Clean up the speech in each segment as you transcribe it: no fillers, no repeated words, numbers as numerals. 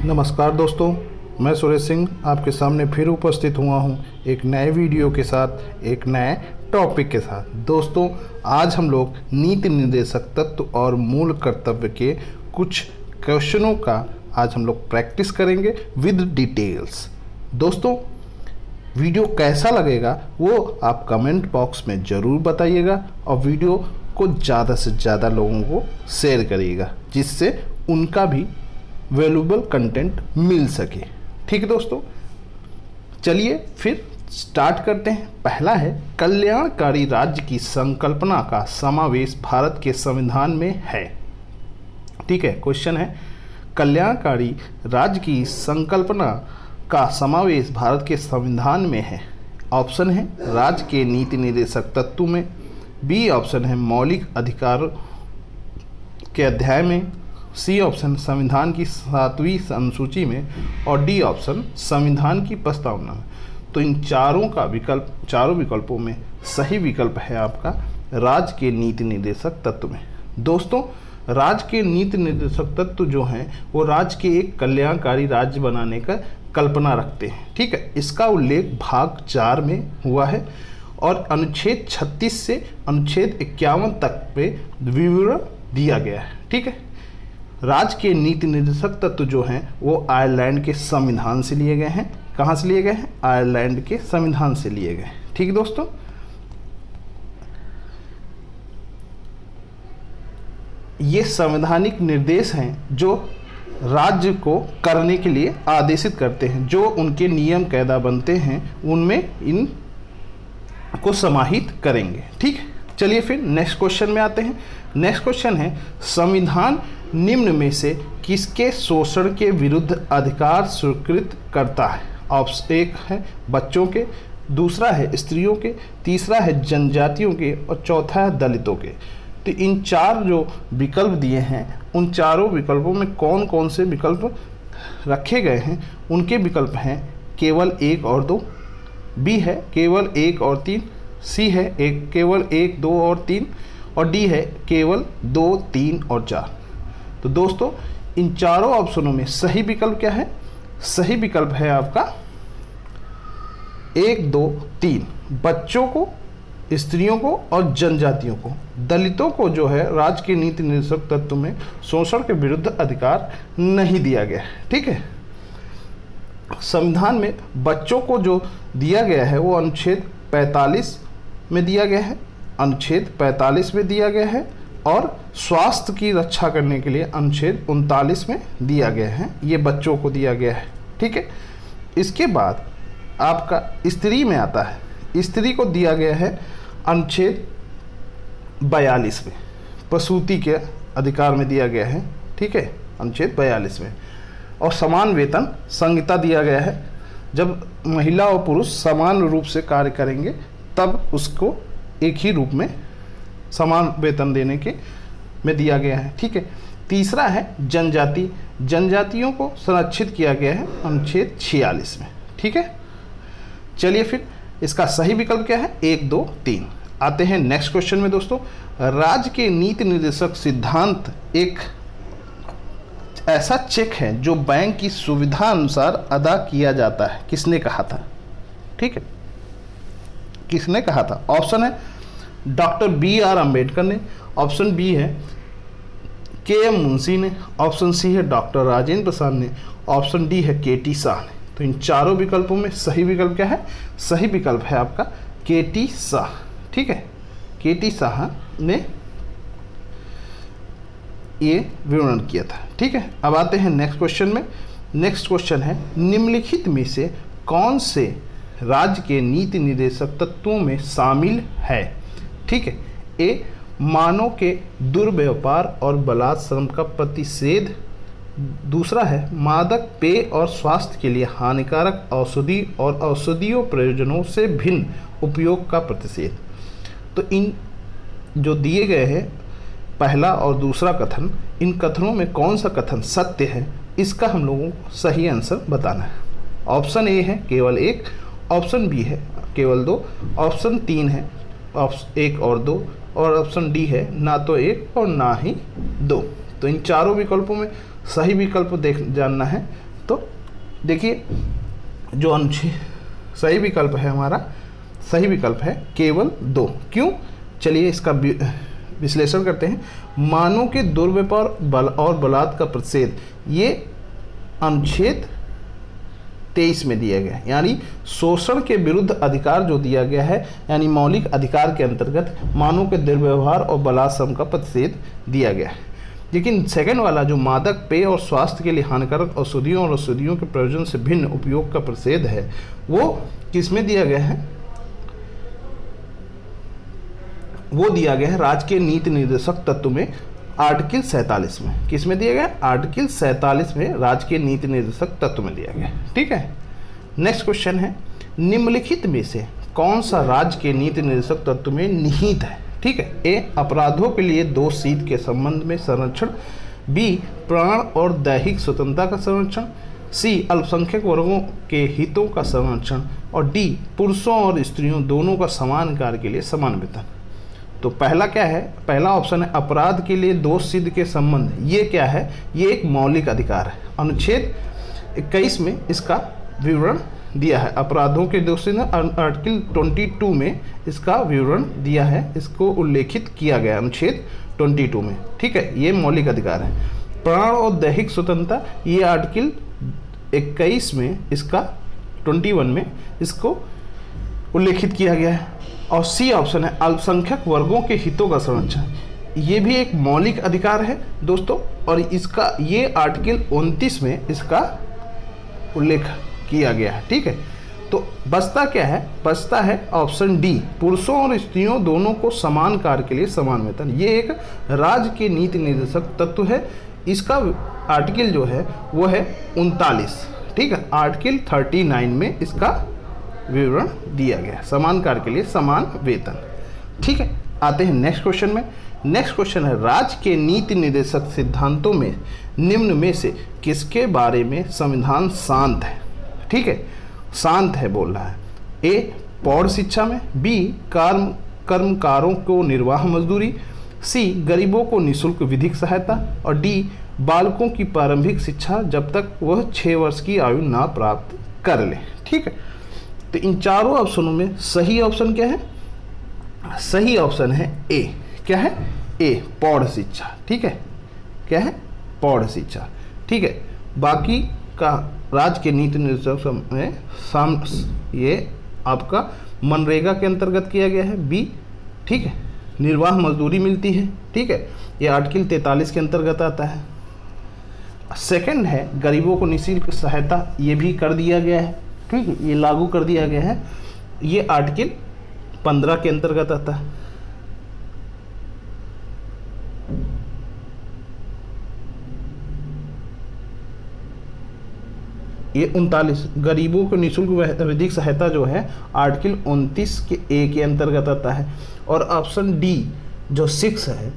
नमस्कार दोस्तों, मैं सुरेश सिंह आपके सामने फिर उपस्थित हुआ हूं एक नए वीडियो के साथ, एक नए टॉपिक के साथ। दोस्तों, आज हम लोग नीति निर्देशक तत्व और मूल कर्तव्य के कुछ क्वेश्चनों का आज हम लोग प्रैक्टिस करेंगे विद डिटेल्स। दोस्तों, वीडियो कैसा लगेगा वो आप कमेंट बॉक्स में ज़रूर बताइएगा और वीडियो को ज़्यादा से ज़्यादा लोगों को शेयर करिएगा, जिससे उनका भी वैल्यूएबल कंटेंट मिल सके। ठीक है दोस्तों, चलिए फिर स्टार्ट करते हैं। पहला है, कल्याणकारी राज्य की संकल्पना का समावेश भारत के संविधान में है। ठीक है, क्वेश्चन है, कल्याणकारी राज्य की संकल्पना का समावेश भारत के संविधान में है। ऑप्शन है राज्य के नीति निर्देशक तत्व में, बी ऑप्शन है मौलिक अधिकार के अध्याय में, सी ऑप्शन संविधान की 7वीं अनुसूची में और डी ऑप्शन संविधान की प्रस्तावना में। तो इन चारों विकल्पों में सही विकल्प है आपका राज्य के नीति निर्देशक तत्व में। दोस्तों, राज्य के नीति निर्देशक तत्व जो हैं वो राज्य के एक कल्याणकारी राज्य बनाने का कल्पना रखते हैं। ठीक है, इसका उल्लेख भाग 4 में हुआ है और अनुच्छेद 36 से अनुच्छेद 51 तक पे विवरण दिया गया है। ठीक है, राज्य के नीति निर्देशक तत्व जो हैं वो आयरलैंड के संविधान से लिए गए हैं। कहाँ से लिए गए हैं? आयरलैंड के संविधान से लिए गए। ठीक है दोस्तों, ये संवैधानिक निर्देश हैं जो राज्य को करने के लिए आदेशित करते हैं। जो उनके नियम कायदा बनते हैं उनमें इन को समाहित करेंगे। ठीक है, चलिए फिर नेक्स्ट क्वेश्चन में आते हैं। नेक्स्ट क्वेश्चन है, संविधान निम्न में से किसके शोषण के विरुद्ध अधिकार स्वीकृत करता है? ऑप्शन 1 है बच्चों के, दूसरा है स्त्रियों के, तीसरा है जनजातियों के और चौथा है दलितों के। तो इन 4 जो विकल्प दिए हैं उन चारों विकल्पों में कौन कौन से विकल्प रखे गए हैं? उनके विकल्प हैं केवल 1 और 2, बी है केवल 1 और 3, सी है केवल 1, 2 और 3 और डी है केवल 2, 3 और 4। तो दोस्तों, इन चारों ऑप्शनों में सही विकल्प क्या है? सही विकल्प है आपका 1, 2, 3। बच्चों को, स्त्रियों को और जनजातियों को, दलितों को जो है राज्य के नीति निर्देशक तत्व में शोषण के विरुद्ध अधिकार नहीं दिया गया है। ठीक है, संविधान में बच्चों को जो दिया गया है वो अनुच्छेद 45 में दिया गया है, अनुच्छेद 45 में दिया गया है और स्वास्थ्य की रक्षा करने के लिए अनुच्छेद 39 में दिया गया है। ये बच्चों को दिया गया है। ठीक है, इसके बाद आपका स्त्री में आता है। स्त्री को दिया गया है अनुच्छेद 42 में, प्रसूति के अधिकार में दिया गया है। ठीक है, अनुच्छेद 42 में। और समान वेतन संहिता दिया गया है। जब महिला और पुरुष समान रूप से कार्य करेंगे तब उसको एक ही रूप में समान वेतन देने के में दिया गया है। ठीक है, तीसरा है जनजाति, जनजातियों को संरक्षित किया गया है अनुच्छेद 46 में। ठीक है, चलिए फिर इसका सही विकल्प क्या है? 1, 2, 3। आते हैं नेक्स्ट क्वेश्चन में। दोस्तों, राज्य के नीति निर्देशक सिद्धांत एक ऐसा चेक है जो बैंक की सुविधा अनुसार अदा किया जाता है। किसने कहा था? ठीक है, किसने कहा था? ऑप्शन है डॉक्टर BR अम्बेडकर ने, ऑप्शन बी है KM मुंशी ने, ऑप्शन सी है डॉक्टर राजेंद्र प्रसाद ने, ऑप्शन डी है KT शाह ने। तो इन चारों विकल्पों में सही विकल्प क्या है? सही विकल्प है आपका KT शाह। ठीक है, KT शाह ने ये विवरण किया था। ठीक है, अब आते हैं नेक्स्ट क्वेश्चन में। नेक्स्ट क्वेश्चन है, निम्नलिखित में से कौन से राज्य के नीति निर्देशक तत्वों में शामिल है? ठीक है, ए मानव के दुर्व्यापार और बलात्श्रम का प्रतिषेध, दूसरा है मादक पेय और स्वास्थ्य के लिए हानिकारक औषधि और औषधीय प्रयोजनों से भिन्न उपयोग का प्रतिषेध। तो इन जो दिए गए हैं पहला और दूसरा कथन, इन कथनों में कौन सा कथन सत्य है इसका हम लोगों को सही आंसर बताना है। ऑप्शन ए है केवल 1, ऑप्शन बी है केवल 2, ऑप्शन 3 है ऑप्शन 1 और 2 और ऑप्शन डी है ना तो 1 और ना ही 2। तो इन चारों विकल्पों में सही विकल्प जानना है तो देखिए जो अनुच्छेद सही विकल्प है हमारा, सही विकल्प है केवल 2। क्यों? चलिए इसका विश्लेषण करते हैं। मानव के दुर्व्यवहार और बलात्कार का प्रतिषेध, ये अनुच्छेद 23 में दिया गया है, यानी शोषण के विरुद्ध अधिकार जो दिया गया है, यानी मौलिक अधिकार के अंतर्गत मानव के दुर्व्यवहार और बलात्कार का प्रतिषेध दिया गया है। लेकिन सेकंड वाला जो मादक पेय और स्वास्थ्य के लिए हानिकारक औषधियों और औषधियों के प्रयोजन से भिन्न उपयोग का प्रतिषेध है, वो किसमें दिया गया है? वो दिया गया है राज्य के नीति निर्देशक तत्व में, आर्टिकल 47 में। किस में दिया गया? आर्टिकल 47 में राज्य के नीति निर्देशक तत्व में दिया गया। ठीक है, नेक्स्ट क्वेश्चन है, निम्नलिखित में से कौन सा राज्य के नीति निर्देशक तत्व में निहित है? ठीक है, ए अपराधों के लिए दोष सिद्ध के संबंध में संरक्षण, बी प्राण और दैहिक स्वतंत्रता का संरक्षण, सी अल्पसंख्यक वर्गों के हितों का संरक्षण, और डी पुरुषों और स्त्रियों दोनों का समान कार्य के लिए समान वेतन। तो पहला क्या है? पहला ऑप्शन है अपराध के लिए दोष सिद्ध के संबंध। ये क्या है? ये एक मौलिक अधिकार है। अनुच्छेद 21 में इसका विवरण दिया है। अपराधों के दोष सिद्ध आर्टिकल 22 में इसका विवरण दिया है, इसको उल्लेखित किया गया अनुच्छेद 22 में। ठीक है, ये मौलिक अधिकार है। प्राण और दैहिक स्वतंत्रता, ये आर्टिकल 21 में इसका 21 में इसको उल्लेखित किया गया है। और सी ऑप्शन है अल्पसंख्यक वर्गों के हितों का संरक्षण, ये भी एक मौलिक अधिकार है दोस्तों, और इसका ये आर्टिकल 29 में इसका उल्लेख किया गया है। ठीक है, तो बचता क्या है? बचता है ऑप्शन डी, पुरुषों और स्त्रियों दोनों को समान कार्य के लिए समान वेतन। ये एक राज्य के नीति निर्देशक तत्व है। इसका आर्टिकल जो है वो है 39। ठीक है, आर्टिकल 39 में इसका विवरण दिया गया, समान कार्य के लिए समान वेतन। ठीक है, आते हैं नेक्स्ट क्वेश्चन में। नेक्स्ट क्वेश्चन है, राज्य के नीति निर्देशक सिद्धांतों में निम्न में से किसके बारे में संविधान शांत है? ठीक है, शांत है बोल रहा है। ए प्रौढ़ शिक्षा में, बी कर्मकारों को निर्वाह मजदूरी, सी गरीबों को निःशुल्क विधिक सहायता, और डी बालकों की प्रारंभिक शिक्षा जब तक वह 6 वर्ष की आयु ना प्राप्त कर ले। ठीक है, तो इन चारों ऑप्शनों में सही ऑप्शन क्या है? सही ऑप्शन है ए। क्या है? ए प्रौढ़ शिक्षा। ठीक है, क्या है? प्रौढ़ शिक्षा। ठीक है, बाकी का राज्य के नीति निर्देशक में ये आपका मनरेगा के अंतर्गत किया गया है, बी। ठीक है, निर्वाह मजदूरी मिलती है। ठीक है, ये आर्टिकल 43 के अंतर्गत आता है। सेकंड है गरीबों को निःशुल्क सहायता, ये भी कर दिया गया है। ठीक है, ये लागू कर दिया गया है, ये आर्टिकल 15 के अंतर्गत आता है। ये 39 गरीबों को निःशुल्क विधिक सहायता जो है आर्टिकल 29 के ए के अंतर्गत आता है। और ऑप्शन डी जो 6 है,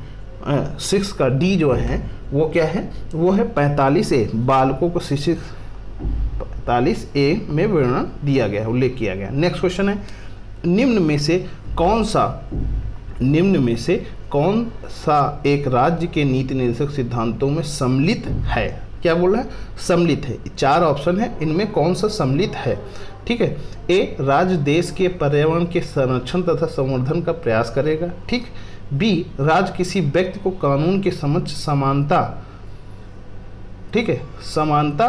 6 का डी जो है वो क्या है? वो है 45A, बालकों को शिक्षित 45A में वर्णन दिया गया है, उल्लेख किया गया। नेक्स्ट क्वेश्चन है, निम्न में से कौन सा एक राज्य के नीति निर्देशक सिद्धांतों में सम्मिलित है? क्या बोल रहा है? सम्मिलित है। 4 ऑप्शन है, इनमें कौन सा सम्मिलित है? ठीक है, ए राज्य देश के पर्यावरण के संरक्षण तथा संवर्धन का प्रयास करेगा। ठीक, बी राज्य किसी व्यक्ति को कानून के समक्ष समानता, ठीक है, समानता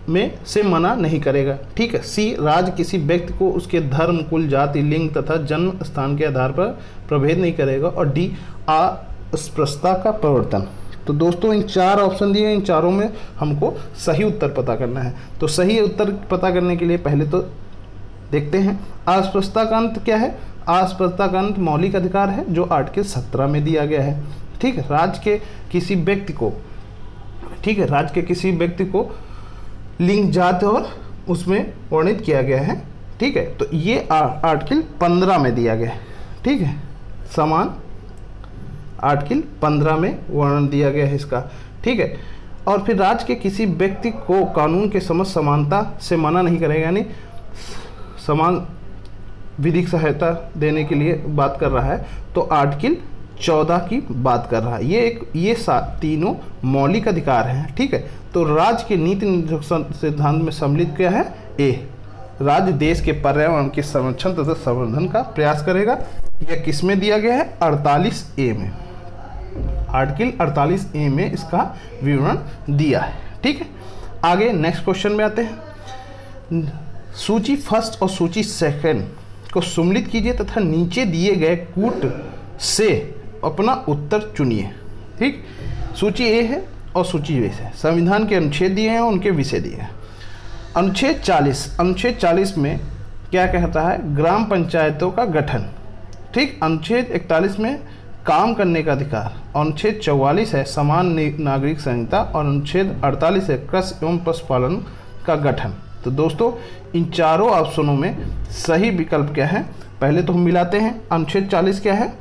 में से मना नहीं करेगा। ठीक है, सी राज्य किसी व्यक्ति को उसके धर्म, कुल, जाति, लिंग तथा जन्म स्थान के आधार पर प्रभेद नहीं करेगा, और डी अस्पृश्यता का प्रवर्तन। तो दोस्तों इन 4 ऑप्शन दिए, इन चारों में हमको सही उत्तर पता करना है। तो सही उत्तर पता करने के लिए पहले तो देखते हैं अस्पृश्यता का अंत क्या है। अस्पृश्यता का अंत मौलिक अधिकार है जो आर्टिकल 17 में दिया गया है। ठीक है, राज्य के किसी व्यक्ति को, ठीक है, राज्य के किसी व्यक्ति को लिंग, जाति और उसमें वर्णित किया गया है। ठीक है, तो ये आर्टिकल 15 में दिया गया है। ठीक है, समान आर्टिकल 15 में वर्णन दिया गया है इसका। ठीक है, और फिर राज्य के किसी व्यक्ति को कानून के समक्ष समानता से मना नहीं करेगा, यानी समान विधिक सहायता देने के लिए बात कर रहा है। तो आर्टिकल 14 की बात कर रहा है। ये तीनों मौलिक अधिकार हैं, ठीक है। तो राज्य के नीति निर्देशक सिद्धांत में सम्मिलित क्या है? ए, राज्य देश के पर्यावरण के संरक्षण तथा संवर्धन का प्रयास करेगा। यह किस में दिया गया है? 48A में, आर्टिकल 48A में इसका विवरण दिया है, ठीक है। आगे नेक्स्ट क्वेश्चन में आते हैं। सूची फर्स्ट और सूची सेकंड को सम्मिलित कीजिए तथा नीचे दिए गए कूट से अपना उत्तर चुनिए, ठीक। सूची ए है और सूची बी है। संविधान के अनुच्छेद दिए हैं और उनके विषय दिए हैं। अनुच्छेद 40 में क्या कहता है? ग्राम पंचायतों का गठन, ठीक। अनुच्छेद 41 में काम करने का अधिकार। अनुच्छेद 44 है समान नागरिक संहिता और अनुच्छेद 48 है कृषि एवं पशुपालन का गठन। तो दोस्तों इन चारों ऑप्शनों में सही विकल्प क्या है? पहले तो हम मिलाते हैं। अनुच्छेद 40 क्या है?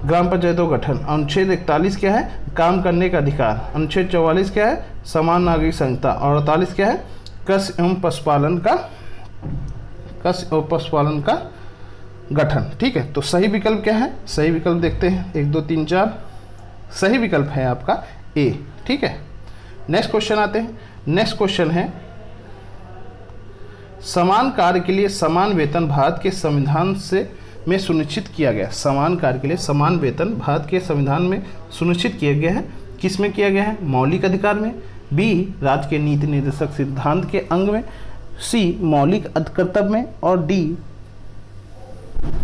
ग्राम पंचायतों का गठन। अनुच्छेद 41 क्या है? काम करने का अधिकार। अनुच्छेद 44 क्या है? समान नागरिक संहिता। और 48 क्या है? कृषि एवं पशुपालन का गठन, ठीक है। तो सही विकल्प क्या है? सही विकल्प देखते हैं, 1 2 3 4। सही विकल्प है आपका ए, ठीक है। नेक्स्ट क्वेश्चन आते हैं। नेक्स्ट क्वेश्चन है, समान कार्य के लिए समान वेतन भारत के संविधान में सुनिश्चित किया गया। समान कार्य के लिए समान वेतन भारत के संविधान में सुनिश्चित किया गया है। किस में किया गया है? मौलिक अधिकार में। बी, राज्य के नीति निर्देशक सिद्धांत के अंग में। सी, मौलिक कर्तव्य में। और डी,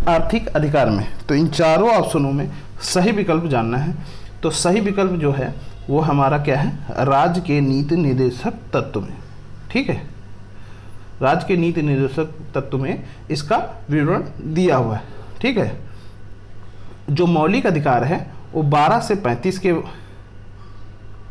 आर्थिक अधिकार में। तो इन चारों ऑप्शनों में सही विकल्प जानना है। तो सही विकल्प जो है वो हमारा क्या है? राज्य के नीति निर्देशक तत्व में, ठीक है। राज्य के नीति निर्देशक तत्व में इसका विवरण दिया हुआ है, ठीक है। जो मौलिक अधिकार है वो 12 से 35 के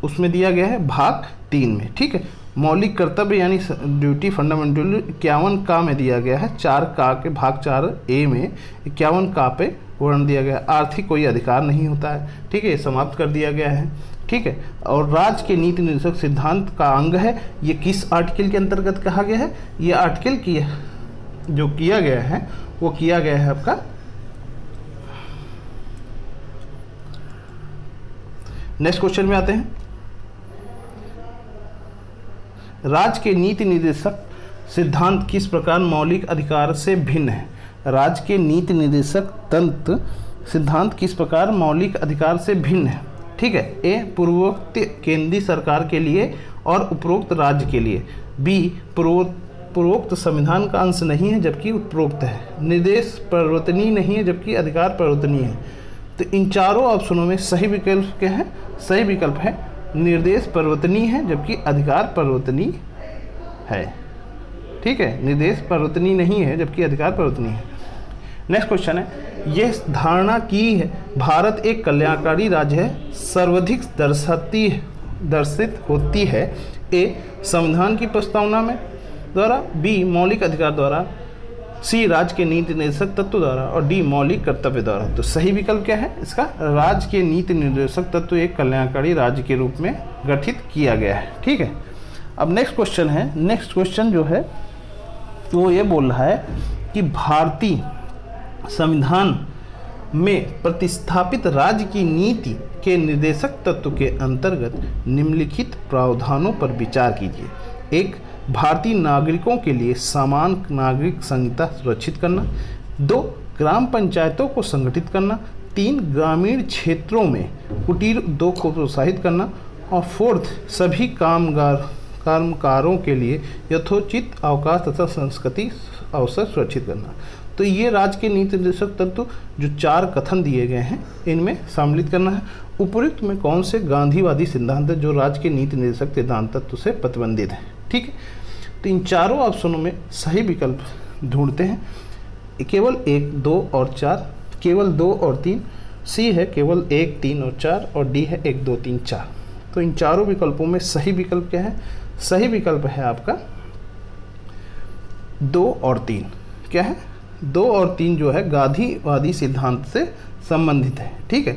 उसमें दिया गया है भाग 3 में, ठीक है। मौलिक कर्तव्य यानी ड्यूटी फंडामेंटल 51 का में दिया गया है। 4 का के भाग 4A में 51 का पे वर्णन दिया गया है। आर्थिक कोई अधिकार नहीं होता है, ठीक है, समाप्त कर दिया गया है, ठीक है। और राज्य के नीति निर्देशक सिद्धांत का अंग है। ये किस आर्टिकल के अंतर्गत कहा गया है? ये आर्टिकल की जो किया गया है वो किया गया है आपका नेक्स्ट क्वेश्चन में आते हैं। राज्य के नीति निर्देशक सिद्धांत किस प्रकार मौलिक अधिकार से भिन्न है? राज्य के नीति निर्देशक तंत्र सिद्धांत किस प्रकार मौलिक अधिकार से भिन्न है? ठीक है। ए, पूर्वोक्त केंद्रीय सरकार के लिए और उपरोक्त राज्य के लिए। बी, पूर्वोक्त संविधान का अंश नहीं है जबकि उपरोक्त है। निर्देश परिवर्तनीय नहीं है जबकि अधिकार परिवर्तनीय है। तो इन चारों ऑप्शनों में सही विकल्प क्या है? सही विकल्प है निर्देश परिवर्तनीय है जबकि अधिकार परिवर्तनीय है, ठीक है। निर्देश परिवर्तनीय नहीं है जबकि अधिकार परिवर्तनीय है। नेक्स्ट क्वेश्चन है, यह धारणा की है भारत एक कल्याणकारी राज्य है सर्वाधिक दर्शित होती है। ए, संविधान की प्रस्तावना में द्वारा। बी, मौलिक अधिकार द्वारा। सी, राज्य के नीति निर्देशक तत्व द्वारा। और डी, मौलिक कर्तव्य द्वारा। तो सही विकल्प क्या है इसका? राज्य के नीति निर्देशक तत्व एक कल्याणकारी राज्य के रूप में गठित किया गया है, ठीक है। अब नेक्स्ट क्वेश्चन है। नेक्स्ट क्वेश्चन जो है वो ये बोल रहा है कि भारतीय संविधान में प्रतिस्थापित राज्य की नीति के निर्देशक तत्व के अंतर्गत निम्नलिखित प्रावधानों पर विचार कीजिए। एक, भारतीय नागरिकों के लिए समान नागरिक संहिता सुरक्षित करना। 2, ग्राम पंचायतों को संगठित करना। 3, ग्रामीण क्षेत्रों में कुटीर उद्योग को प्रोत्साहित करना। और 4th, सभी कामगारों के लिए यथोचित अवकाश तथा संस्कृति अवसर सुरक्षित करना। तो ये राज्य के नीति निर्देशक तत्व जो 4 कथन दिए गए हैं इनमें सम्मिलित करना है। उपयुक्त में कौन से गांधीवादी सिद्धांत है जो राज्य के नीति निर्देशक सिद्धांत तत्व से प्रतिबंधित है, ठीक है। तो इन चारों ऑप्शनों में सही विकल्प ढूंढते हैं। केवल 1, 2 और 4, केवल 2 और 3। सी है केवल 1, 3 और 4। और डी है 1, 2, 3, 4। तो इन चारों विकल्पों में सही विकल्प क्या है? सही विकल्प है आपका 2 और 3। क्या है? 2 और 3 जो है गांधीवादी सिद्धांत से संबंधित है, ठीक है।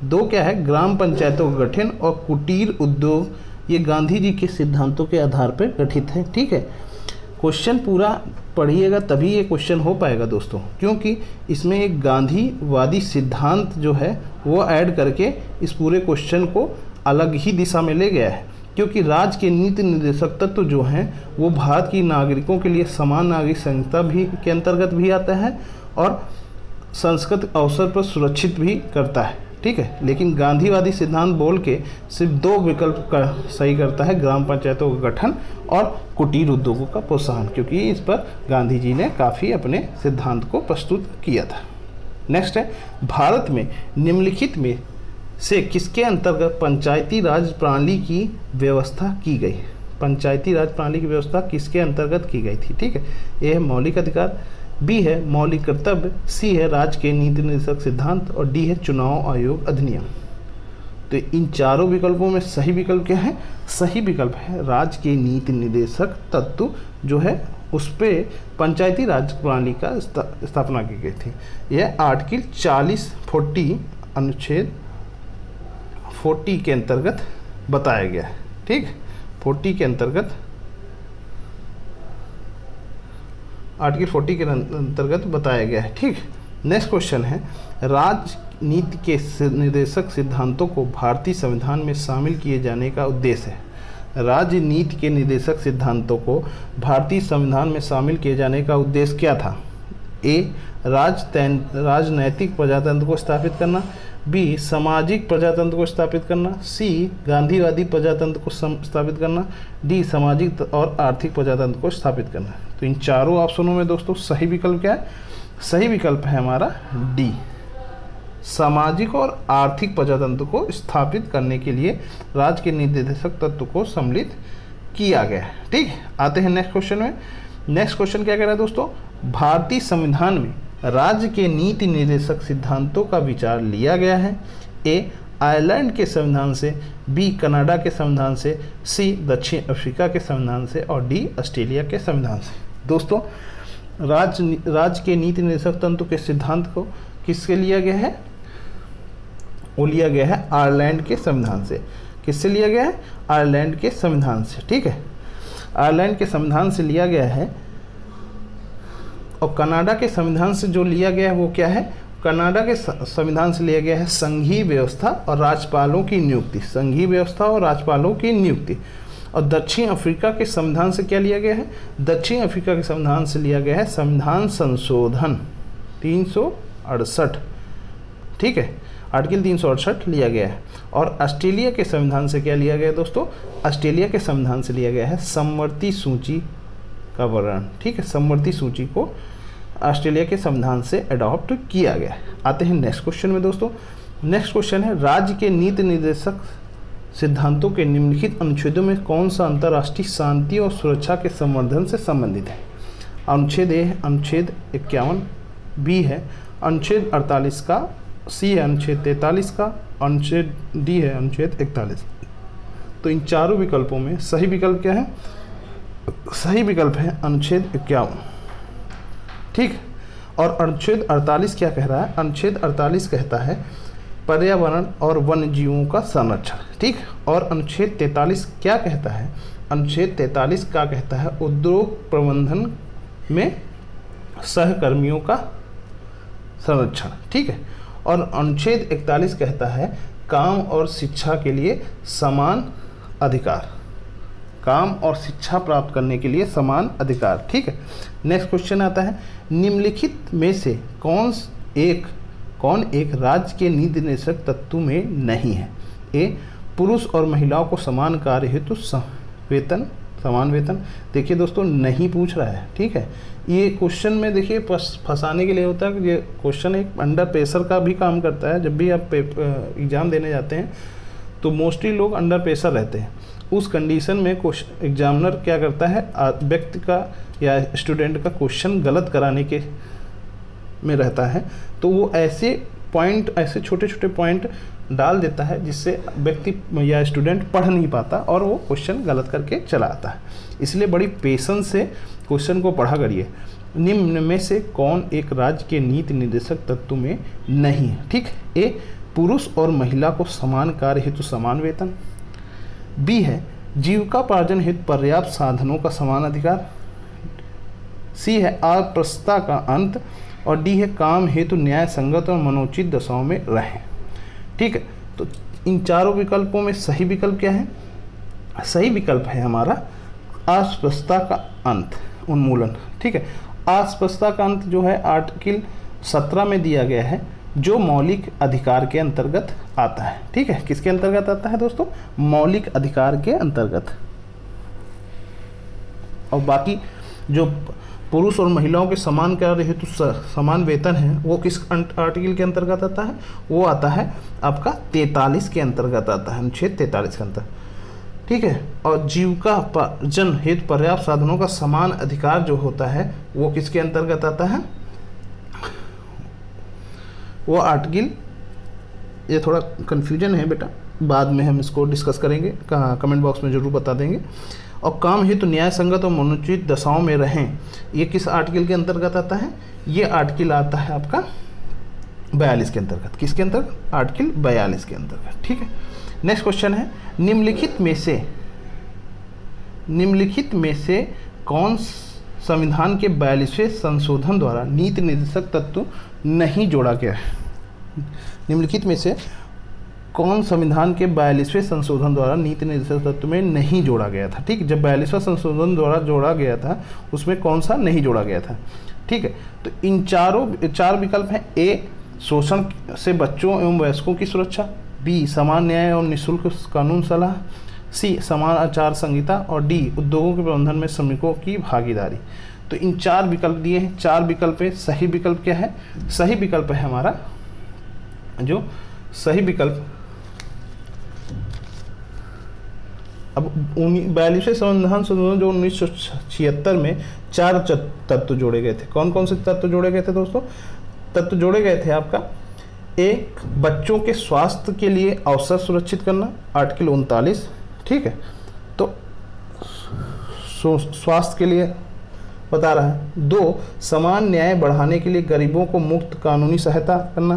2 क्या है? ग्राम पंचायतों का गठन और कुटीर उद्योग, ये गांधी जी के सिद्धांतों के आधार पर गठित है, ठीक है। क्वेश्चन पूरा पढ़िएगा तभी ये क्वेश्चन हो पाएगा दोस्तों, क्योंकि इसमें एक गांधीवादी सिद्धांत जो है वो ऐड करके इस पूरे क्वेश्चन को अलग ही दिशा में ले गया है, क्योंकि राज्य के नीति निर्देशक तत्व जो हैं वो भारत की नागरिकों के लिए समान नागरिक संहिता भी के अंतर्गत भी आता है और सांस्कृतिक अवसर पर सुरक्षित भी करता है, ठीक है। लेकिन गांधीवादी सिद्धांत बोल के सिर्फ 2 विकल्प का सही करता है, ग्राम पंचायतों का गठन और कुटीर उद्योगों का प्रोत्साहन, क्योंकि इस पर गांधी जी ने काफ़ी अपने सिद्धांत को प्रस्तुत किया था। नेक्स्ट है, भारत में निम्नलिखित में से किसके अंतर्गत पंचायती राज प्रणाली की व्यवस्था की गई। पंचायती राज प्रणाली की व्यवस्था किसके अंतर्गत की गई थी, ठीक है। ए है मौलिक अधिकार, बी है मौलिक कर्तव्य, सी है राज्य के नीति निर्देशक सिद्धांत और डी है चुनाव आयोग अधिनियम। तो इन चारों विकल्पों में सही विकल्प क्या है? सही विकल्प है राज्य के नीति निर्देशक तत्व जो है उस पर पंचायती राज प्रणाली का स्थापना की गई थी। यह आर्टिकल 40 अनुच्छेद 40 के अंतर्गत बताया गया है, ठीक। 40 के अंतर्गत आर्टिकल 40 के अंतर्गत बताया गया है, ठीक। नेक्स्ट क्वेश्चन है, राजनीति के निर्देशक सिद्धांतों को भारतीय संविधान में शामिल किए जाने का उद्देश्य है। राजनीति के निर्देशक सिद्धांतों को भारतीय संविधान में शामिल किए जाने का उद्देश्य क्या था? ए राजनैतिक प्रजातंत्र को स्थापित करना, बी सामाजिक प्रजातंत्र को स्थापित करना, सी गांधीवादी प्रजातंत्र को स्थापित करना, डी सामाजिक और आर्थिक प्रजातंत्र को स्थापित करना। तो इन चारों ऑप्शनों में दोस्तों सही विकल्प क्या है? सही विकल्प है हमारा डी, सामाजिक और आर्थिक प्रजातंत्र को स्थापित करने के लिए राज्य के निर्देशक तत्व को सम्मिलित किया गया है, ठीक। आते हैं नेक्स्ट क्वेश्चन में। नेक्स्ट क्वेश्चन क्या कह रहा है दोस्तों? भारतीय संविधान में राज्य के नीति निर्देशक सिद्धांतों का विचार लिया गया है। ए आयरलैंड के संविधान से, बी कनाडा के संविधान से, सी दक्षिण अफ्रीका के संविधान से और डी ऑस्ट्रेलिया के संविधान से। दोस्तों राज्य के नीति निर्देशक तंत्र के सिद्धांत को किससे लिया गया है? वो लिया गया है आयरलैंड के संविधान से। किससे लिया गया है? आयरलैंड के संविधान से, ठीक है। आयरलैंड के संविधान से लिया गया है। और कनाडा के संविधान से जो लिया गया है वो क्या है? कनाडा के संविधान से लिया गया है संघीय व्यवस्था और राज्यपालों की नियुक्ति, संघीय व्यवस्था और राज्यपालों की नियुक्ति। और दक्षिण अफ्रीका के संविधान से क्या लिया गया है? दक्षिण अफ्रीका के संविधान से लिया गया है संविधान संशोधन 368, ठीक है। आर्टिकल 368 लिया गया है। और ऑस्ट्रेलिया के संविधान से क्या लिया गया है दोस्तों? ऑस्ट्रेलिया के संविधान से लिया गया है समवर्ती सूची का वर्णन, ठीक है। समवर्ती सूची को ऑस्ट्रेलिया के संविधान से अडॉप्ट किया गया है। आते हैं नेक्स्ट क्वेश्चन में दोस्तों। नेक्स्ट क्वेश्चन है, राज्य के नीति निर्देशक सिद्धांतों के निम्नलिखित अनुच्छेदों में कौन सा अंतर्राष्ट्रीय शांति और सुरक्षा के संवर्धन से संबंधित है? अनुच्छेद ए है अनुच्छेद 51, बी है अनुच्छेद 48 का, सी है अनुच्छेद 43 का, अनुच्छेद डी है अनुच्छेद 41। तो इन चारों विकल्पों में सही विकल्प क्या है? सही विकल्प है अनुच्छेद 51, ठीक। और अनुच्छेद 48 क्या कह रहा है? अनुच्छेद 48 कहता है पर्यावरण और वन्य जीवों का संरक्षण, ठीक। और अनुच्छेद 43 क्या कहता है? अनुच्छेद 43 क्या कहता है? उद्योग प्रबंधन में सहकर्मियों का संरक्षण, ठीक है। और अनुच्छेद 41 कहता है काम और शिक्षा के लिए समान अधिकार, काम और शिक्षा प्राप्त करने के लिए समान अधिकार, ठीक है। नेक्स्ट क्वेश्चन आता है, निम्नलिखित में से कौन एक राज्य के नीति निर्देशक तत्व में नहीं है? ए पुरुष और महिलाओं को समान कार्य हेतु समान वेतन। देखिए दोस्तों नहीं पूछ रहा है, ठीक है। ये क्वेश्चन में देखिए फंसाने के लिए होता है कि ये क्वेश्चन एक अंडर प्रेशर का भी काम करता है। जब भी आप एग्ज़ाम देने जाते हैं तो मोस्टली लोग अंडर प्रेशर रहते हैं। उस कंडीशन में एग्जामिनर क्या करता है, व्यक्ति का या स्टूडेंट का क्वेश्चन गलत कराने के में रहता है, तो वो ऐसे छोटे छोटे पॉइंट डाल देता है जिससे व्यक्ति या स्टूडेंट पढ़ नहीं पाता और वो क्वेश्चन गलत करके चला आता है। इसलिए बड़ी पेशेंस से क्वेश्चन को पढ़ा करिए। निम्न में से कौन एक राज्य के नीति निर्देशक तत्व में नहीं है? ठीक। ए पुरुष और महिला को समान कार्य हेतु समान वेतन, बी है जीविकापार्जन हेतु पर्याप्त साधनों का समान अधिकार, सी है अस्पृश्यता का अंत और डी है काम हेतु न्याय संगत और मनोचित दशाओं में रहें। ठीक है, तो इन चारों विकल्पों में सही विकल्प क्या है? सही विकल्प है हमारा अस्पष्टता का अंत, उन्मूलन। ठीक है, अस्पष्टता का अंत जो है आर्टिकल 17 में दिया गया है, जो मौलिक अधिकार के अंतर्गत आता है। ठीक है, किसके अंतर्गत आता है दोस्तों? मौलिक अधिकार के अंतर्गत। और बाकी जो पुरुष और महिलाओं के समान कार्य हेतु समान वेतन है, वो किस आर्टिकल के अंतर्गत आता है? वो आता है आपका 43 के अंतर्गत आता है, अनुच्छेद 43 के अंतर्गत। ठीक है, और जीविकार्जन हेतु पर्याप्त साधनों का समान अधिकार जो होता है, वो किसके अंतर्गत आता है? वो आर्टिकल, ये थोड़ा कन्फ्यूजन है बेटा, बाद में हम इसको डिस्कस करेंगे, कमेंट बॉक्स में ज़रूर बता देंगे। और काम हेतु न्याय संगत और मनोचित दशाओं में रहें, ये किस आर्टिकल के अंतर्गत आता है? ये आर्टिकल आता है आपका 42 के अंतर्गत। किसके अंतर्गत? आर्टिकल 42 के अंतर्गत। ठीक है, नेक्स्ट क्वेश्चन है, निम्नलिखित में से कौन संविधान के 42वें संशोधन द्वारा नीति निर्देशक तत्व नहीं जोड़ा गया है? निम्नलिखित में से कौन संविधान के 42वें संशोधन द्वारा नीति निर्देशक तत्व में नहीं जोड़ा गया था? ठीक, जब 42वां संशोधन द्वारा जोड़ा गया था, उसमें कौन सा नहीं जोड़ा गया था? ठीक है, तो इन चार विकल्प हैं। ए, शोषण से बच्चों एवं वयस्कों की सुरक्षा। बी, समान न्याय और निःशुल्क कानून सलाह। सी, समान आचार संहिता। और डी, उद्योगों के प्रबंधन में श्रमिकों की भागीदारी। तो इन 4 विकल्प दिए हैं, 4 विकल्प है। सही विकल्प क्या है? सही विकल्प है हमारा, जो सही विकल्प अब 42वें संविधान संशोधन जो 1976 में 4 तत्व जोड़े गए थे। कौन कौन से तत्व जोड़े गए थे दोस्तों? तत्व जोड़े गए थे आपका, एक, बच्चों के स्वास्थ्य के लिए अवसर सुरक्षित करना, आर्टिकल 39। ठीक है, तो स्वास्थ्य के लिए बता रहा है। 2, समान न्याय बढ़ाने के लिए गरीबों को मुफ्त कानूनी सहायता करना,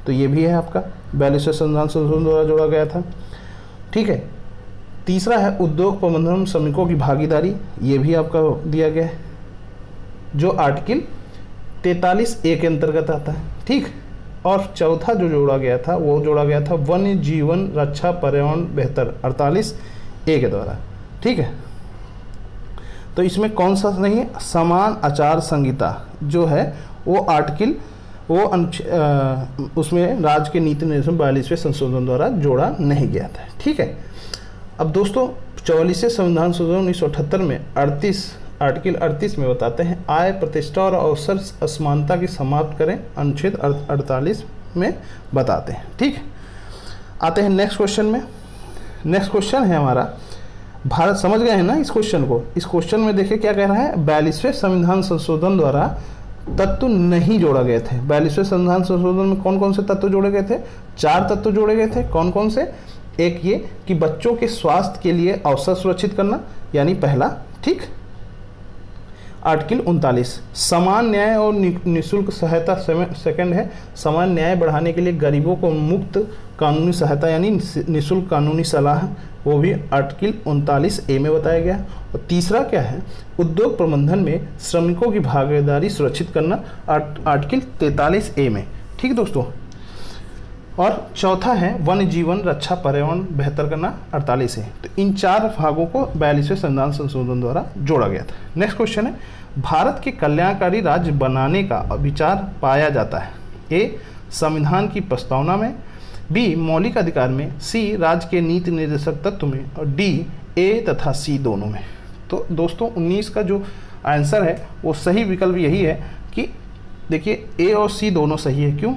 तो ये भी है आपका 42वें संविधान संशोधन द्वारा जोड़ा गया था। ठीक है, तीसरा है उद्योग प्रबंधन में श्रमिकों की भागीदारी, ये भी आपका दिया गया है, जो आर्टिकल 43A के अंतर्गत आता है। ठीक, और चौथा जो जोड़ा गया था, वो जोड़ा गया था वन्य जीवन रक्षा पर्यावरण बेहतर, 48A के द्वारा। ठीक है, तो इसमें कौन सा नहीं है? समान आचार संहिता जो है वो आर्टिकल उसमें राज्य के नीति निर्देशक 42वें संशोधन द्वारा जोड़ा नहीं गया था। ठीक है, अब दोस्तों 44वें संविधान संशोधन 1978 में आर्टिकल 38 में बताते हैं, आय, प्रतिष्ठा और अवसर असमानता की समाप्त करें, अनुच्छेद 48 में बताते हैं। ठीक, आते हैं नेक्स्ट क्वेश्चन में। नेक्स्ट क्वेश्चन है हमारा, भारत, समझ गए हैं ना इस क्वेश्चन को? इस क्वेश्चन में देखिए क्या कह रहा है, 42वें संविधान संशोधन द्वारा तत्व नहीं जोड़ा गए थे। 42वें संविधान संशोधन में कौन कौन से तत्व जोड़े गए थे? 4 तत्व जोड़े गए थे। कौन कौन से? एक ये कि बच्चों के स्वास्थ्य के लिए अवसर सुरक्षित करना, यानी पहला। ठीक, आर्टिकल 39, समान न्याय और निःशुल्क सहायता, सेकंड है समान न्याय बढ़ाने के लिए गरीबों को मुफ्त कानूनी सहायता यानी निःशुल्क कानूनी सलाह, वो भी आर्टिकल 39A में बताया गया। और तीसरा क्या है? उद्योग प्रबंधन में श्रमिकों की भागीदारी सुरक्षित करना, आर्टिकल 43A में। ठीक दोस्तों, और चौथा है वन्य जीवन रक्षा पर्यावरण बेहतर करना, 48 है। तो इन 4 भागों को 42वें संविधान संशोधन द्वारा जोड़ा गया था। नेक्स्ट क्वेश्चन है, भारत के कल्याणकारी राज्य बनाने का विचार पाया जाता है? ए, संविधान की प्रस्तावना में। बी, मौलिक अधिकार में। सी, राज्य के नीति निर्देशक तत्व में। और डी, ए तथा सी दोनों में। तो दोस्तों 19 का जो आंसर है वो सही विकल्प यही है कि देखिए ए और सी दोनों सही है। क्यों?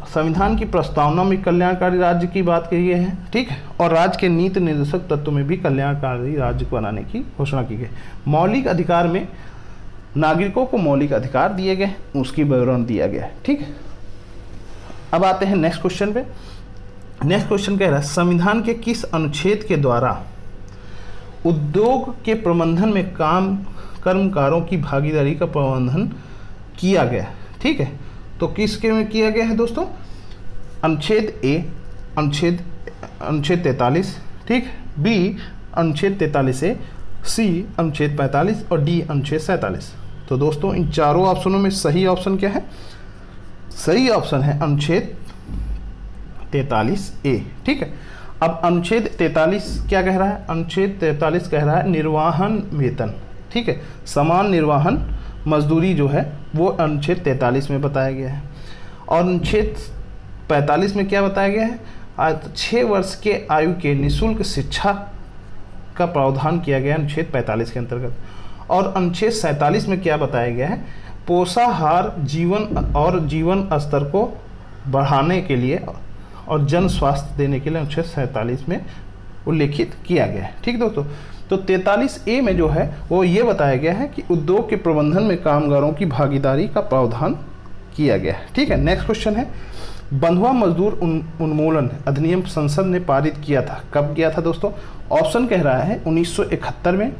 संविधान की प्रस्तावना में कल्याणकारी राज्य की बात की गई है। ठीक है, और राज्य के नीति निर्देशक तत्व में भी कल्याणकारी राज्य बनाने की घोषणा की गई। मौलिक अधिकार में नागरिकों को मौलिक अधिकार दिए गए, उसकी विवरण दिया गया है। ठीक है, अब आते हैं नेक्स्ट क्वेश्चन पे। नेक्स्ट क्वेश्चन कह रहा है, संविधान के किस अनुच्छेद के द्वारा उद्योग के प्रबंधन में कर्मकारों की भागीदारी का प्रबंधन किया गया? ठीक है, तो किसके में किया गया है दोस्तों? अनुच्छेद ए, अनुच्छेद 43। ठीक, बी अनुच्छेद 43A, सी अनुच्छेद 45 और डी अनुच्छेद 47। तो दोस्तों इन चारों ऑप्शनों में सही ऑप्शन क्या है? सही ऑप्शन है अनुच्छेद 43A। ठीक है, अब अनुच्छेद 43 क्या कह रहा है? अनुच्छेद 43 कह रहा है निर्वाहन वेतन। ठीक है, समान निर्वाहन मजदूरी जो है वो अनुच्छेद 43 में बताया गया है। और अनुच्छेद 45 में क्या बताया गया है? 6 वर्ष के आयु के निःशुल्क शिक्षा का प्रावधान किया गया है अनुच्छेद 45 के अंतर्गत। और अनुच्छेद 47 में क्या बताया गया है? पोषाहार जीवन स्तर को बढ़ाने के लिए और जन स्वास्थ्य देने के लिए अनुच्छेद 47 में उल्लेखित किया गया है। ठीक दोस्तों, तो 43A में जो है वो ये बताया गया है कि उद्योग के प्रबंधन में कामगारों की भागीदारी का प्रावधान किया गया है। ठीक है, नेक्स्ट क्वेश्चन है, बंधुआ मजदूर उन्मूलन अधिनियम संसद ने पारित किया था, कब किया था दोस्तों? ऑप्शन कह रहा है 1971 में,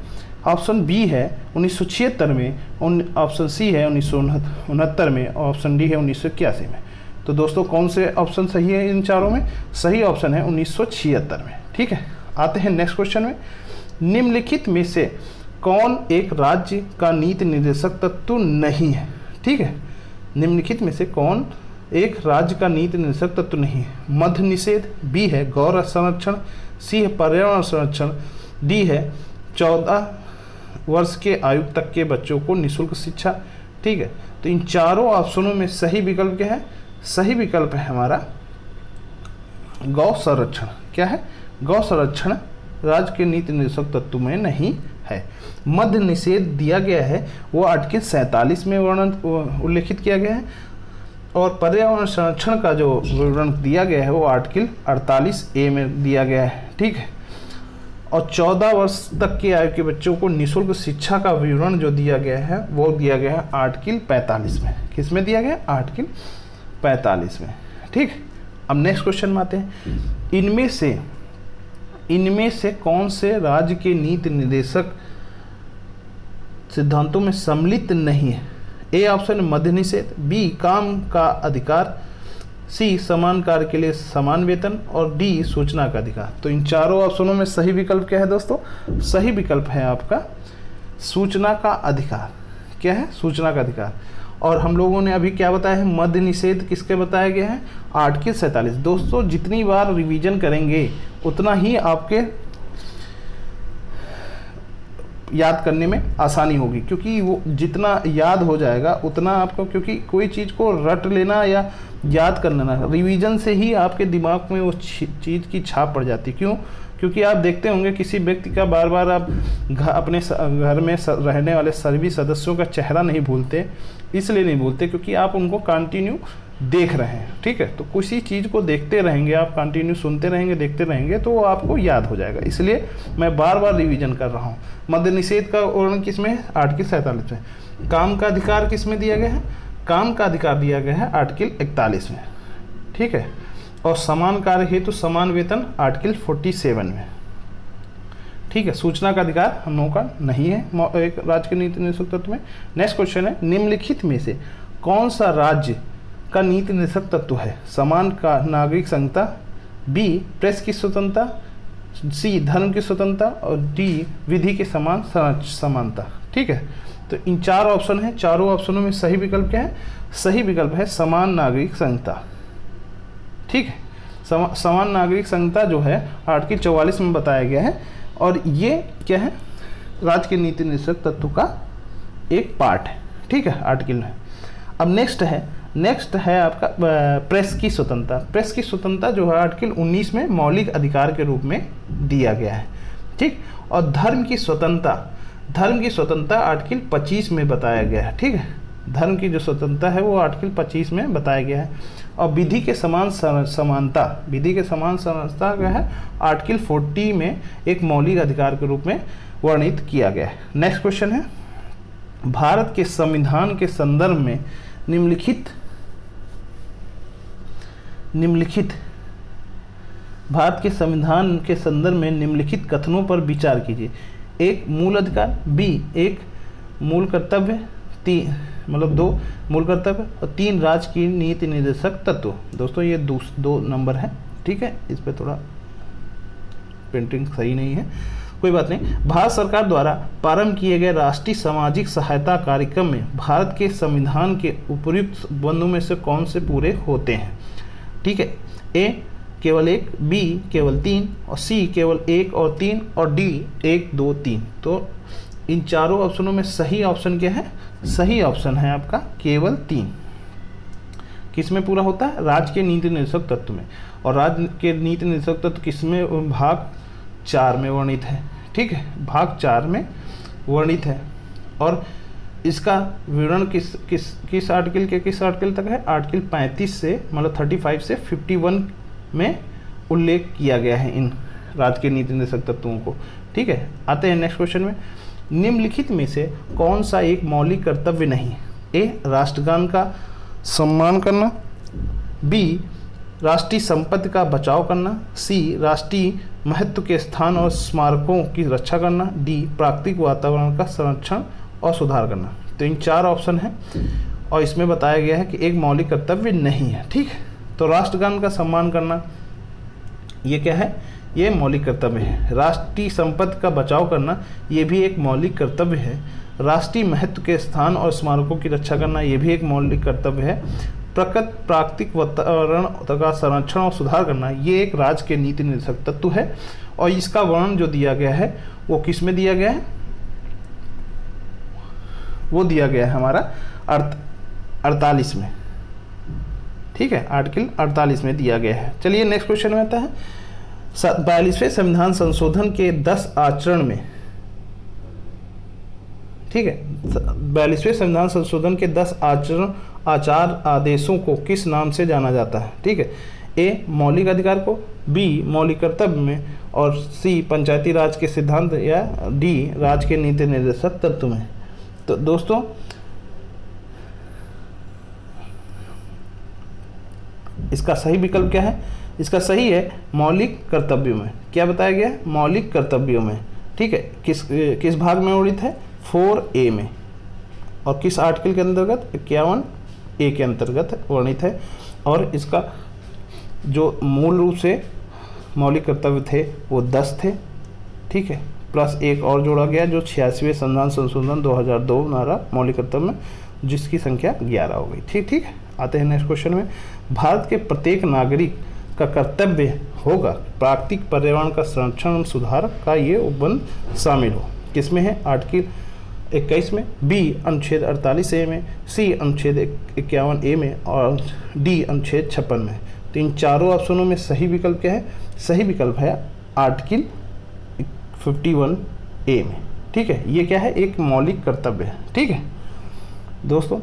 ऑप्शन बी है 1976 में, ऑप्शन सी है 1969 में, और ऑप्शन डी है 1981 में। तो दोस्तों कौन से ऑप्शन सही है इन चारों में? सही ऑप्शन है 1976 में। ठीक है, आते हैं नेक्स्ट क्वेश्चन में, निम्नलिखित में से कौन एक राज्य का नीति निर्देशक तत्व नहीं है? ठीक है, निम्नलिखित में से कौन एक राज्य का नीति निर्देशक तत्व नहीं है? मद्य निषेध, बी है गौ संरक्षण, सी है पर्यावरण संरक्षण, डी है 14 वर्ष के आयु तक के बच्चों को निःशुल्क शिक्षा। ठीक है, तो इन चारों ऑप्शनों में सही विकल्प क्या है? सही विकल्प है हमारा गौ संरक्षण। क्या है? गौ संरक्षण राज्य के नीति निर्देशक तत्व में नहीं है। मद्य निषेध दिया गया है वो आर्टिकल 47 में वर्णन उल्लेखित किया गया है, और पर्यावरण संरक्षण का जो विवरण दिया गया है वो आर्टिकल 48A में दिया गया है। ठीक है, और 14 वर्ष तक के आयु के बच्चों को निःशुल्क शिक्षा का विवरण जो दिया गया है वो दिया गया है आर्टिकल 45 में। किस में दिया गया? आर्टिकल 45 में। ठीक, अब नेक्स्ट क्वेश्चन में आते हैं, इनमें से कौन से राज्य के नीति निर्देशक सिद्धांतों में सम्मिलित नहीं है? ए ऑप्शन मद्य निषेध, बी काम का अधिकार, सी समान कार्य के लिए समान वेतन, और डी सूचना का अधिकार। तो इन चारों ऑप्शनों में सही विकल्प क्या है दोस्तों? सही विकल्प है आपका सूचना का अधिकार। क्या है? सूचना का अधिकार। और हम लोगों ने अभी क्या बताया है? मद्य निषेध किसके बताया गया है? आर्टिकल 47। दोस्तों जितनी बार रिवीजन करेंगे उतना ही आपके याद करने में आसानी होगी, क्योंकि वो जितना याद हो जाएगा उतना आपको, क्योंकि कोई चीज़ को रट लेना या याद कर लेना, रिवीजन से ही आपके दिमाग में उस चीज़ की छाप पड़ जाती है। क्यों? क्योंकि आप देखते होंगे किसी व्यक्ति का बार बार आप अपने घर में रहने वाले सभी सदस्यों का चेहरा नहीं भूलते, इसलिए नहीं भूलते क्योंकि आप उनको कंटिन्यू देख रहे हैं। ठीक है, तो किसी चीज़ को देखते रहेंगे आप, कंटिन्यू सुनते रहेंगे, देखते रहेंगे, तो वो आपको याद हो जाएगा। इसलिए मैं बार बार रिवीजन कर रहा हूँ। मद्य निषेध का वर्णन किस में है? आर्टिकल 47 में। काम का अधिकार किस में दिया गया है? काम का अधिकार दिया गया है आर्टिकल 41 में। ठीक है, और समान कार्य हेतु समान वेतन आर्टिकल 47 में। ठीक है, सूचना का अधिकार हम लोगों का नहीं है एक राज्य के नीति निर्देशक तत्व में। नेक्स्ट क्वेश्चन है, निम्नलिखित में से कौन सा राज्य का नीति निर्देशक तत्व है? समान का नागरिक संहिता, बी प्रेस की स्वतंत्रता, सी धर्म की स्वतंत्रता, और डी विधि के समान समानता। ठीक है, तो इन चार ऑप्शन है, चारों ऑप्शनों में सही विकल्प क्या है? सही विकल्प है समान नागरिक संहिता। ठीक है, समान नागरिक संहिता जो है आर्टिकल 44 में बताया गया है, और ये क्या है? राज्य के नीति निर्देशक तत्व का एक पार्ट है। ठीक है, आर्टिकल है। अब नेक्स्ट है आपका प्रेस की स्वतंत्रता। प्रेस की स्वतंत्रता जो है आर्टिकल 19 में मौलिक अधिकार के रूप में दिया गया है। ठीक, और धर्म की स्वतंत्रता आर्टिकल 25 में बताया गया है। ठीक है, धर्म की जो स्वतंत्रता है वो आर्टिकल 25 में बताया गया है। और विधि के समान समानता क्या है? आर्टिकल 40 में एक मौलिक अधिकार के रूप में वर्णित किया गया है। नेक्स्ट क्वेश्चन है, भारत के संविधान के संदर्भ में निम्नलिखित भारत के संविधान के संदर्भ में निम्नलिखित कथनों पर विचार कीजिए। एक मूल अधिकार, बी एक मूल कर्तव्य, मतलब 2 मूल कर्तव्य, और 3 राज्य की नीति निर्देशक तत्व। दोस्तों ये 2 नंबर है। ठीक है, इस पे थोड़ा प्रिंटिंग सही नहीं है, कोई बात नहीं। भारत सरकार द्वारा प्रारंभ किए गए राष्ट्रीय सामाजिक सहायता कार्यक्रम में भारत के संविधान के उपयुक्त बंधों में से कौन से पूरे होते हैं? ठीक है, ए केवल 1, बी केवल 3 और सी केवल 1 और 3 और डी 1 2 3। तो इन चारों ऑप्शनों में सही ऑप्शन क्या है? सही ऑप्शन है आपका केवल 3। किस में पूरा होता है? राज्य के नीति निर्देशक तत्व में। और राज्य के नीति निर्देशक तत्व किस में? भाग 4 में वर्णित है। ठीक है, भाग 4 में वर्णित है। और इसका विवरण किस आर्टिकल के किस आर्टिकल तक है? आर्टिकल 35 से मतलब 35 से 51 में उल्लेख किया गया है इन राज्य के नीति निर्देशक तत्वों को। ठीक है, आते हैं नेक्स्ट क्वेश्चन में। निम्नलिखित में से कौन सा एक मौलिक कर्तव्य नहीं? ए, राष्ट्रगान का सम्मान करना, बी, राष्ट्रीय संपत्ति का बचाव करना, सी, राष्ट्रीय महत्व के स्थान और स्मारकों की रक्षा करना, डी, प्राकृतिक वातावरण का संरक्षण और सुधार करना। तो इन 4 ऑप्शन हैं और इसमें बताया गया है कि एक मौलिक कर्तव्य नहीं है। ठीक है, तो राष्ट्रगान का सम्मान करना ये क्या है? ये मौलिक कर्तव्य है। राष्ट्रीय संपत्ति का बचाव करना ये भी एक मौलिक कर्तव्य है। राष्ट्रीय महत्व के स्थान और स्मारकों की रक्षा करना ये भी एक मौलिक कर्तव्य है। प्राकृतिक वातावरण का संरक्षण और सुधार करना ये एक राज्य के नीति निर्देशक तत्व है। और इसका वर्णन जो दिया गया है वो किस में दिया गया है? वो दिया गया है हमारा 48 में। ठीक है, आर्टिकल 48 में दिया गया है। चलिए नेक्स्ट क्वेश्चन में आता है। 42वें संविधान संशोधन के 10 आचरण में, ठीक है, 42वें संविधान संशोधन के 10 आचार आदेशों को किस नाम से जाना जाता है? ठीक है, ए, मौलिक अधिकार को, बी, मौलिक कर्तव्य में, और सी, पंचायती राज के सिद्धांत, या डी, राज्य के नीति निर्देशक तत्व में। तो दोस्तों इसका सही विकल्प क्या है? इसका सही है मौलिक कर्तव्यों में। क्या बताया गया है? मौलिक कर्तव्यों में। ठीक है, किस भाग में वर्णित है? 4A में। और किस आर्टिकल के अंतर्गत? 51A के अंतर्गत वर्णित है। और इसका जो मूल रूप से मौलिक कर्तव्य थे वो 10 थे। ठीक है, प्लस एक और जोड़ा गया जो 86वें संविधान संशोधन 2002 द्वारा मौलिक कर्तव्य में, जिसकी संख्या 11 हो गई। ठीक, आते हैं नेक्स्ट क्वेश्चन में। भारत के प्रत्येक नागरिक का कर्तव्य होगा प्राकृतिक पर्यावरण का संरक्षण सुधार का ये उपबंध शामिल हो। किसमें है? आर्टिकल 21 में, बी, अनुच्छेद 48A में, सी, अनुच्छेद 51A में, और डी, अनुच्छेद 56 में। तो इन चारों ऑप्शनों में सही विकल्प क्या है? सही विकल्प है आर्टिकल 51A में। ठीक है, ये क्या है? एक मौलिक कर्तव्य है। ठीक है दोस्तों,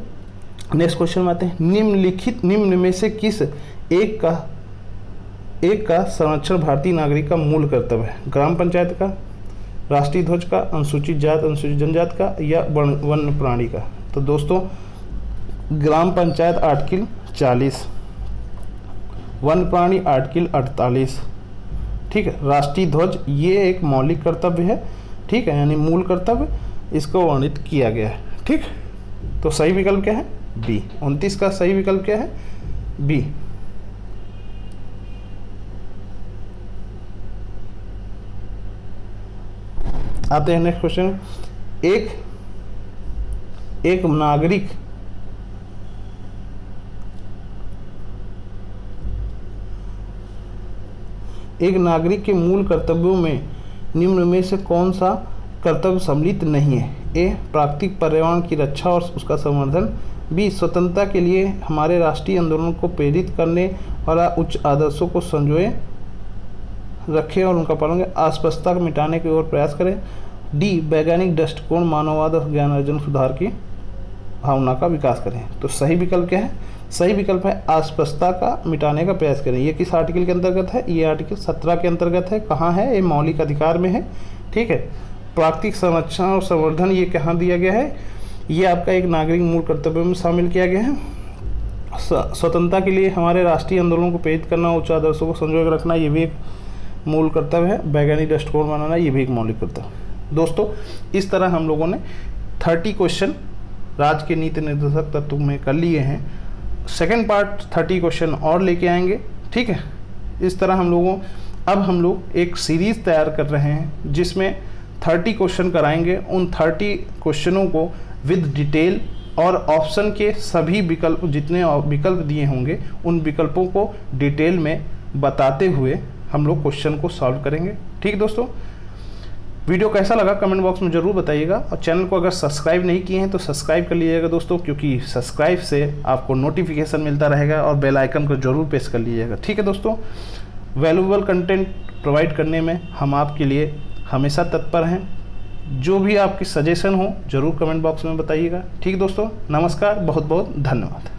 नेक्स्ट क्वेश्चन में आते हैं। निम्न में से किस एक का संरक्षण भारतीय नागरिक का मूल कर्तव्य है? ग्राम पंचायत का, राष्ट्रीय ध्वज का, अनुसूचित जात अनुसूचित जनजाति का, या वन्य प्राणी का? तो दोस्तों ग्राम पंचायत आर्टिकल 40, वन्य प्राणी आर्टिकल 48। ठीक है, राष्ट्रीय ध्वज ये एक मौलिक कर्तव्य है। ठीक है, यानी मूल कर्तव्य, इसको वर्णित किया गया है। ठीक, तो सही विकल्प क्या है? बी। 29 का सही विकल्प क्या है? बी। आते हैं नेक्स्ट क्वेश्चन। एक नागरिक के मूल कर्तव्यों में निम्न में से कौन सा कर्तव्य सम्मिलित नहीं है? ए, प्राकृतिक पर्यावरण की रक्षा और उसका संवर्धन, बी, स्वतंत्रता के लिए हमारे राष्ट्रीय आंदोलन को प्रेरित करने वाला उच्च आदर्शों को संजोए रखें और उनका पालन करें, अस्पष्टता को मिटाने की ओर प्रयास करें, डी, वैज्ञानिक दृष्टिकोण, मानववाद और ज्ञान अर्जन सुधार की भावना का विकास करें। तो सही विकल्प क्या है? सही विकल्प है अस्पष्टता का मिटाने का प्रयास करें। ये किस आर्टिकल के अंतर्गत है? ये आर्टिकल 17 के अंतर्गत है। कहाँ है? ये मौलिक अधिकार में है। ठीक है, प्राकृतिक संरक्षण और संवर्धन ये कहाँ दिया गया है? ये आपका एक नागरिक मूल कर्तव्य में शामिल किया गया है। स्वतंत्रता के लिए हमारे राष्ट्रीय आंदोलन को प्रेरित करना, उच्च आदर्शों को संजोए रखना, ये भी एक मूल कर्तव्य है। वैज्ञानिक दृष्टिकोण बनाना, ये भी एक मौलिक कर्तव्य। दोस्तों इस तरह हम लोगों ने 30 क्वेश्चन राज्य के नीति निर्देशक तत्व में कर लिए हैं। सेकेंड पार्ट 30 क्वेश्चन और लेके आएंगे। ठीक है, इस तरह हम लोग एक सीरीज़ तैयार कर रहे हैं जिसमें 30 क्वेश्चन कराएंगे। उन 30 क्वेश्चनों को विद डिटेल और ऑप्शन के सभी विकल्प, जितने विकल्प दिए होंगे उन विकल्पों को डिटेल में बताते हुए हम लोग क्वेश्चन को सॉल्व करेंगे। ठीक है दोस्तों, वीडियो कैसा लगा कमेंट बॉक्स में ज़रूर बताइएगा, और चैनल को अगर सब्सक्राइब नहीं किए हैं तो सब्सक्राइब कर लीजिएगा दोस्तों, क्योंकि सब्सक्राइब से आपको नोटिफिकेशन मिलता रहेगा, और बेल आइकन को ज़रूर प्रेस कर लीजिएगा। ठीक है दोस्तों, वैल्यूएबल कंटेंट प्रोवाइड करने में हम आपके लिए हमेशा तत्पर हैं। जो भी आपकी सजेशन हो ज़रूर कमेंट बॉक्स में बताइएगा। ठीक है दोस्तों, नमस्कार, बहुत बहुत धन्यवाद।